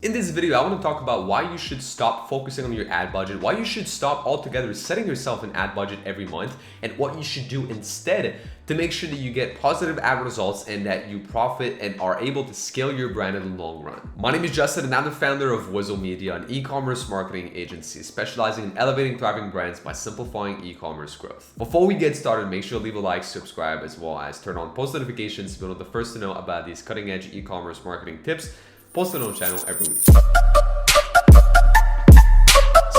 In this video, I want to talk about why you should stop focusing on your ad budget, why you should stop altogether setting yourself an ad budget every month, and what you should do instead to make sure that you get positive ad results and that you profit and are able to scale your brand in the long run. My name is Justin and I'm the founder of Wizo Media, an e-commerce marketing agency specializing in elevating thriving brands by simplifying e-commerce growth. Before we get started, make sure to leave a like, subscribe, as well as turn on post notifications to be one of the first to know about these cutting edge e-commerce marketing tips posted on the channel every week.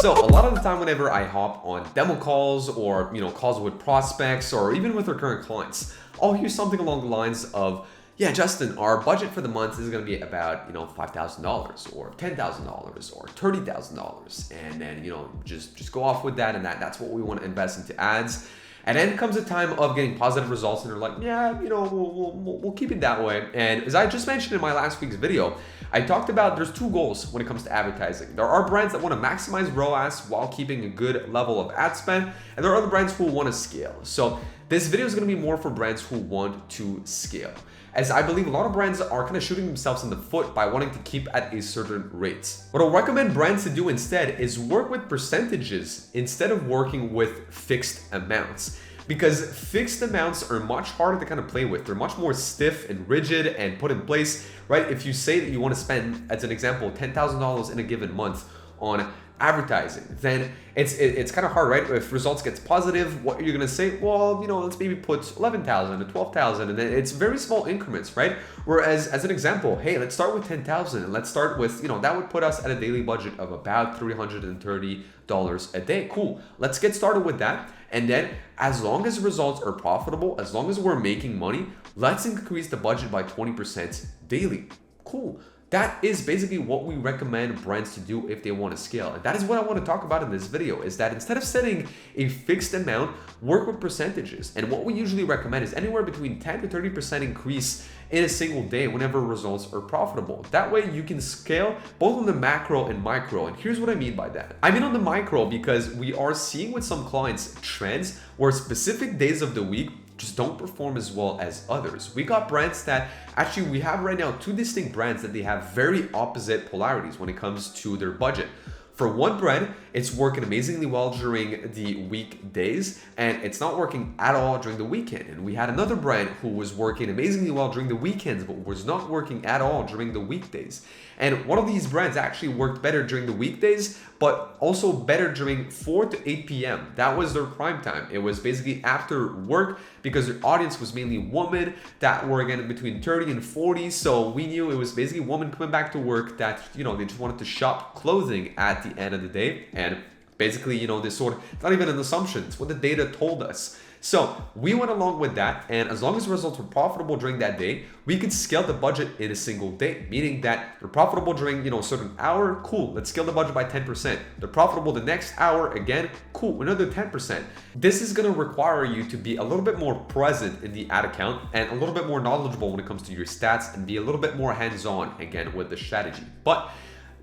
So a lot of the time whenever I hop on demo calls or calls with prospects or even with our current clients, I'll hear something along the lines of, yeah, Justin, our budget for the month is going to be about $5,000 or $10,000 or $30,000, and then just go off with that, and that's what we want to invest into ads. And then comes a time of getting positive results, and they're like, yeah, we'll keep it that way. And as I just mentioned in my last week's video, I talked about there's two goals when it comes to advertising. There are brands that want to maximize ROAS while keeping a good level of ad spend, and there are other brands who want to scale. So this video is going to be more for brands who want to scale, as I believe a lot of brands are kind of shooting themselves in the foot by wanting to keep at a certain rate. What I'll recommend brands to do instead is work with percentages instead of working with fixed amounts, because fixed amounts are much harder to kind of play with. They're much more stiff and rigid and put in place, right? If you say that you want to spend, as an example, $10,000 in a given month on advertising, then it's kind of hard, right? If results gets positive, what are you going to say? Well, let's maybe put 11,000 to 12,000, and then it's very small increments, right? Whereas as an example, hey, let's start with 10,000, and let's start with, that would put us at a daily budget of about $330 a day. Cool. Let's get started with that. And then as long as results are profitable, as long as we're making money, let's increase the budget by 20% daily. Cool. That is basically what we recommend brands to do if they want to scale. And that is what I want to talk about in this video, is that instead of setting a fixed amount, work with percentages. And what we usually recommend is anywhere between 10 to 30% increase in a single day whenever results are profitable. That way you can scale both on the macro and micro. And here's what I mean by that. I mean on the micro, because we are seeing with some clients trends where specific days of the week just don't perform as well as others. We got brands that actually, we have right now two distinct brands that they have very opposite polarities when it comes to their budget. For one brand, it's working amazingly well during the weekdays, and it's not working at all during the weekend. And we had another brand who was working amazingly well during the weekends, but was not working at all during the weekdays. And one of these brands actually worked better during the weekdays, but also better during 4 to 8 p.m. That was their prime time. It was basically after work, because their audience was mainly women that were, again, between 30 and 40. So we knew it was basically women coming back to work that, they just wanted to shop clothing at the end of the day. And basically, this sort of, it's not even an assumption, it's what the data told us. So we went along with that, and as long as the results were profitable during that day, we could scale the budget in a single day, meaning that they're profitable during a certain hour, cool, let's scale the budget by 10%. They're profitable the next hour, again, cool, another 10%. This is going to require you to be a little bit more present in the ad account and a little bit more knowledgeable when it comes to your stats, and be a little bit more hands-on, again, with the strategy. But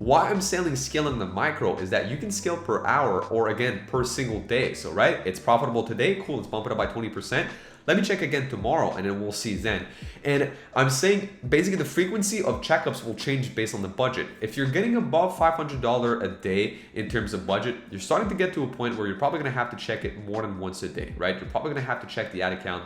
why I'm saying scaling the micro is that you can scale per hour, or again, per single day. So, right, it's profitable today, cool, let's bump it up by 20%. Let me check again tomorrow, and then we'll see then. And I'm saying basically the frequency of checkups will change based on the budget. If you're getting above $500 a day in terms of budget, you're starting to get to a point where you're probably going to have to check it more than once a day, right? You're probably going to have to check the ad account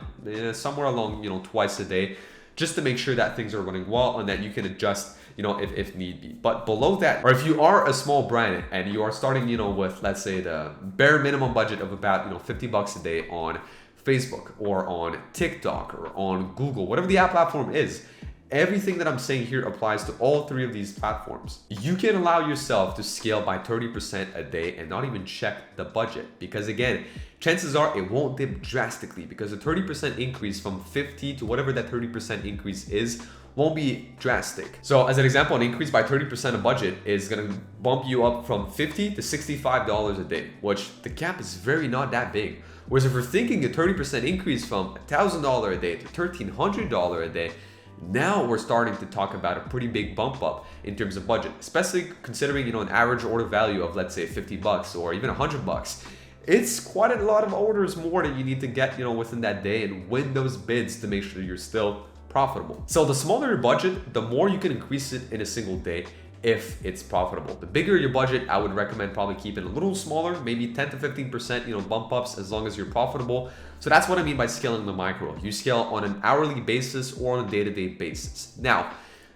somewhere along, twice a day, just to make sure that things are running well and that you can adjust, if need be. But below that, or if you are a small brand and you are starting, with, let's say, the bare minimum budget of about, $50 a day on Facebook or on TikTok or on Google, whatever the ad platform is, everything that I'm saying here applies to all three of these platforms. You can allow yourself to scale by 30% a day and not even check the budget, because again, chances are it won't dip drastically, because a 30% increase from 50 to whatever that 30% increase is won't be drastic. So as an example, an increase by 30% of budget is gonna bump you up from $50 to $65 a day, which the gap is very not that big. Whereas if we're thinking a 30% increase from $1,000 a day to $1,300 a day, now we're starting to talk about a pretty big bump up in terms of budget, especially considering, an average order value of, let's say, $50 or even $100. It's quite a lot of orders more that you need to get, within that day, and win those bids to make sure you're still profitable. So the smaller your budget, the more you can increase it in a single day. if it's profitable. The bigger your budget, I would recommend probably keeping a little smaller, maybe 10 to 15%, bump ups as long as you're profitable. So that's what I mean by scaling the micro. You scale on an hourly basis or on a day-to-day basis. Now,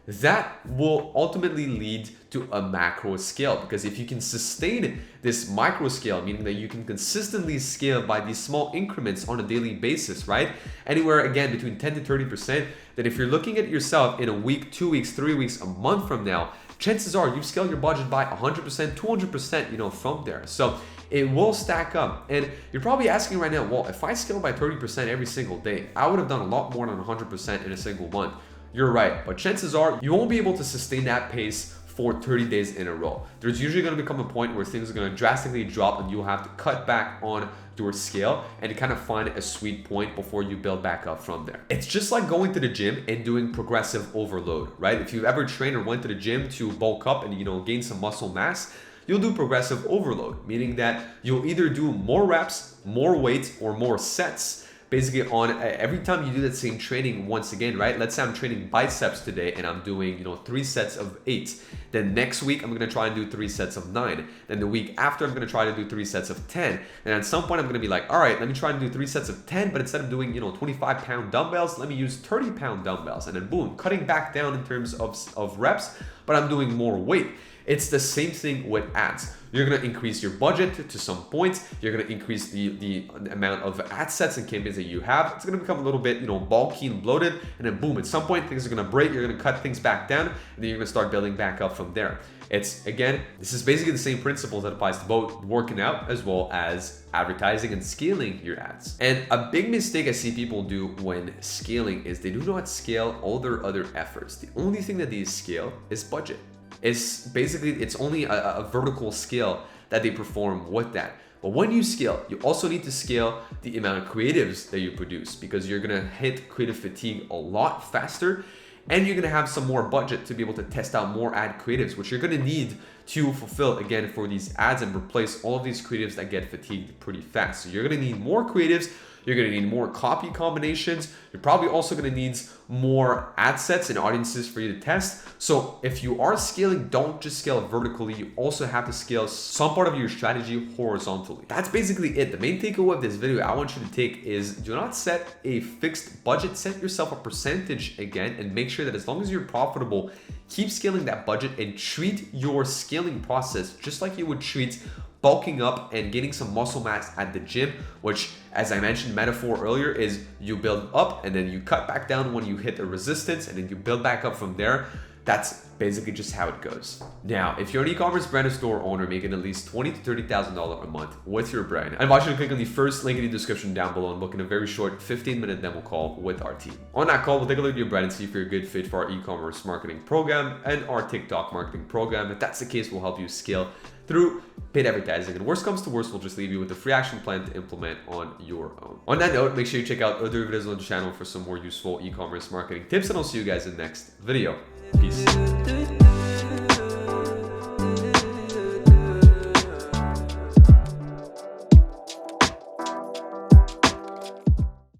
that will ultimately lead to a macro scale, because if you can sustain this micro scale, meaning that you can consistently scale by these small increments on a daily basis, right? Anywhere again between 10 to 30%, then if you're looking at yourself in a week, 2 weeks, 3 weeks, a month from now, chances are you've scaled your budget by 100%, 200%, from there. So it will stack up. And you're probably asking right now, well, if I scale by 30% every single day, I would have done a lot more than 100% in a single month. You're right, but chances are you won't be able to sustain that pace for 30 days in a row. There's usually going to become a point where things are going to drastically drop and you'll have to cut back on your scale and kind of find a sweet point before you build back up from there. It's just like going to the gym and doing progressive overload, right? If you've ever trained or went to the gym to bulk up and gain some muscle mass, you'll do progressive overload, meaning that you'll either do more reps, more weight, or more sets. Basically on every time you do that same training once again, right? Let's say I'm training biceps today and I'm doing 3 sets of 8. Then next week I'm gonna try and do 3 sets of 9. Then the week after I'm gonna try to do 3 sets of 10. And at some point I'm gonna be like, all right, let me try and do 3 sets of 10, but instead of doing 25-pound dumbbells, let me use 30-pound dumbbells. And then boom, cutting back down in terms of reps, but I'm doing more weight. It's the same thing with ads. You're gonna increase your budget to some point. You're gonna increase the amount of ad sets and campaigns that you have. It's gonna become a little bit, bulky and bloated. And then boom, at some point things are gonna break. You're gonna cut things back down, and then you're gonna start building back up from there. This is basically the same principles that applies to both working out as well as advertising and scaling your ads. And a big mistake I see people do when scaling is they do not scale all their other efforts. The only thing that they scale is budget. It's only a vertical scale that they perform with that. But when you scale, you also need to scale the amount of creatives that you produce, because you're gonna hit creative fatigue a lot faster, and you're gonna have some more budget to be able to test out more ad creatives, which you're gonna need to fulfill again for these ads and replace all of these creatives that get fatigued pretty fast. So you're gonna need more creatives. You're gonna need more copy combinations. You're probably also gonna need more ad sets and audiences for you to test. So if you are scaling, don't just scale vertically. You also have to scale some part of your strategy horizontally. That's basically it. The main takeaway of this video I want you to take is do not set a fixed budget. Set yourself a percentage again, and make sure that as long as you're profitable, keep scaling that budget and treat your scaling process just like you would treat bulking up and getting some muscle mass at the gym, which, as I mentioned metaphor earlier, is you build up and then you cut back down when you hit a resistance and then you build back up from there. That's basically just how it goes. Now, if you're an e-commerce brand or store owner making at least $20,000 to $30,000 a month with your brand, I invite you to click on the first link in the description down below and book in a very short 15-minute demo call with our team. On that call, we'll take a look at your brand and see if you're a good fit for our e-commerce marketing program and our TikTok marketing program. If that's the case, we'll help you scale through paid advertising. And worst comes to worst, we'll just leave you with a free action plan to implement on your own. On that note, make sure you check out other videos on the channel for some more useful e-commerce marketing tips, and I'll see you guys in the next video. Peace.